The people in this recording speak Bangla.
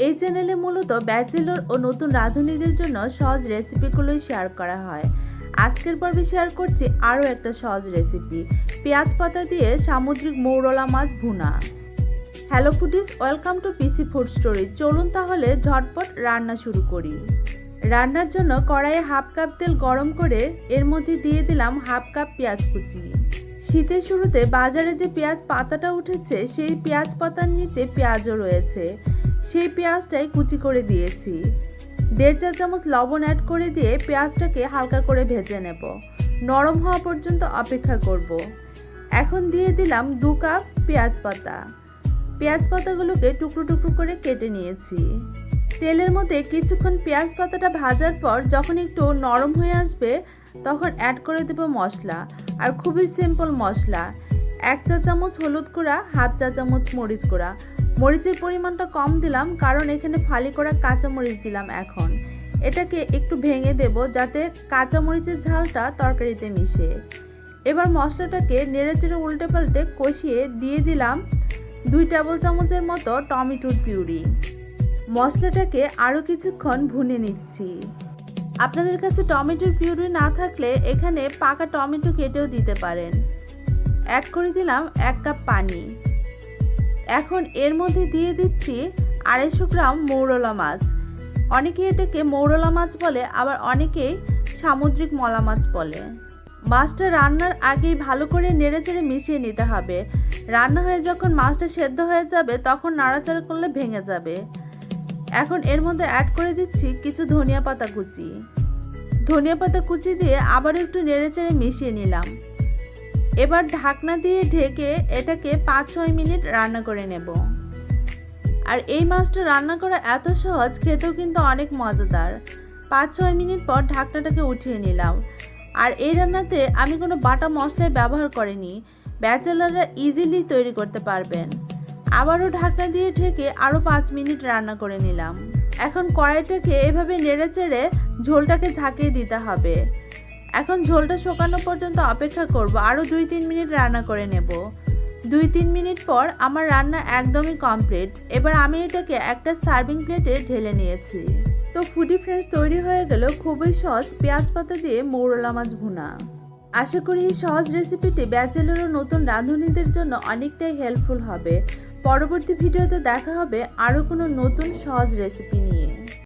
এই চ্যানেলে মূলত ব্যাচেলর ও নতুন রাঁধুনিদের জন্য সহজ রেসিপিগুলোই শেয়ার করা হয়। আজকের পর্বে শেয়ার করছি আরও একটা সহজ রেসিপি, পেঁয়াজ পাতা দিয়ে সামুদ্রিক মৌরলা মাছ ভুনা। Hello foodies, welcome to PC food story. চলুন তাহলে ঝটপট রান্না শুরু করি। রান্নার জন্য কড়াইয়ে হাফ কাপ তেল গরম করে এর মধ্যে দিয়ে দিলাম হাফ কাপ পেঁয়াজ কুচি। শীতের শুরুতে বাজারে যে পেঁয়াজ পাতাটা উঠেছে সেই পেঁয়াজ পাতার নিচে পেঁয়াজও রয়েছে, সেই পেঁয়াজটাই কুচি করে দিয়েছি। 1.5 চা চামচ লবণ অ্যাড করে দিয়ে পেঁয়াজটাকে হালকা করে ভেজে নেব, নরম হওয়া পর্যন্ত অপেক্ষা করব। এখন দিয়ে দিলাম 2 কাপ পেঁয়াজ পাতা। পেঁয়াজ পাতাগুলোকে টুকরো টুকরো করে কেটে নিয়েছি। তেলের মধ্যে কিছুক্ষণ পেঁয়াজ পাতাটা ভাজার পর যখন একটু নরম হয়ে আসবে তখন অ্যাড করে দেব মশলা, আর খুবই সিম্পল মশলা। 1 চা চামচ হলুদ গুঁড়া, হাফ চা চামচ মরিচ গুঁড়া। মরিচের পরিমাণটা কম দিলাম কারণ এখানে ফালি করা কাঁচা মরিচ দিলাম। এখন এটাকে একটু ভেঙে দেব যাতে কাঁচা মরিচের ঝালটা তরকারিতে মিশে। এবার মশলাটাকে নেড়েচেড়ে উল্টে পাল্টে কষিয়ে দিয়ে দিলাম 2 টেবিল চামচের মতো টমেটোর পিউরি। মশলাটাকে আরও কিছুক্ষণ ভুনে নিচ্ছি। আপনাদের কাছে টমেটোর পিউরি না থাকলে এখানে পাকা টমেটো কেটেও দিতে পারেন। অ্যাড করে দিলাম 1 কাপ পানি। এখন এর মধ্যে দিয়ে দিচ্ছি 250 গ্রাম মৌরলা মাছ। অনেকে এটাকে মৌরলা মাছ বলে, আবার অনেকেই সামুদ্রিক মলা মাছ বলে। মাছটা রান্নার আগেই ভালো করে নেড়েচেড়ে মিশিয়ে নিতে হবে। রান্না হয়ে যখন মাছটা সেদ্ধ হয়ে যাবে তখন নাড়াচাড়া করলে ভেঙে যাবে। এখন এর মধ্যে অ্যাড করে দিচ্ছি কিছু ধনিয়া পাতা কুচি। ধনিয়া পাতা কুচি দিয়ে আবার একটু নেড়েচেড়ে মিশিয়ে নিলাম। এবার ঢাকনা দিয়ে ঢেকে এটাকে 5-6 মিনিট রান্না করে নেব। আর এই মাছটা রান্না করা এত সহজ, খেতেও কিন্তু অনেক মজাদার। 5-6 মিনিট পর ঢাকনাটাকে উঠিয়ে নিলাম। আর এই রান্নাতে আমি কোনো বাটা মশলা ব্যবহার করিনি, ব্যাচেলাররা ইজিলি তৈরি করতে পারবেন। আবারও ঢাকনা দিয়ে ঢেকে আরও 5 মিনিট রান্না করে নিলাম। এখন কড়াইটাকে এভাবে নেড়েচেড়ে ঝোলটাকে ঝাঁকিয়ে দিতে হবে। এখন ঝোলটা শুকানো পর্যন্ত অপেক্ষা করব। আরও 2-3 মিনিট রান্না করে নেব। 2-3 মিনিট পর আমার রান্না একদমই কমপ্লিট। এবার আমি এটাকে একটা সার্ভিং প্লেটে ঢেলে নিয়েছি। তো ফুডি ফ্রেন্ডস, তৈরি হয়ে গেল খুবই সহজ পেঁয়াজ পাতা দিয়ে মৌরলা মাছ ভুনা। আশা করি এই সহজ রেসিপিটি ব্যাচেলর ও নতুন রাঁধুনিদের জন্য অনেকটাই হেল্পফুল হবে। পরবর্তী ভিডিওতে দেখা হবে আরও কোনো নতুন সহজ রেসিপি নিয়ে।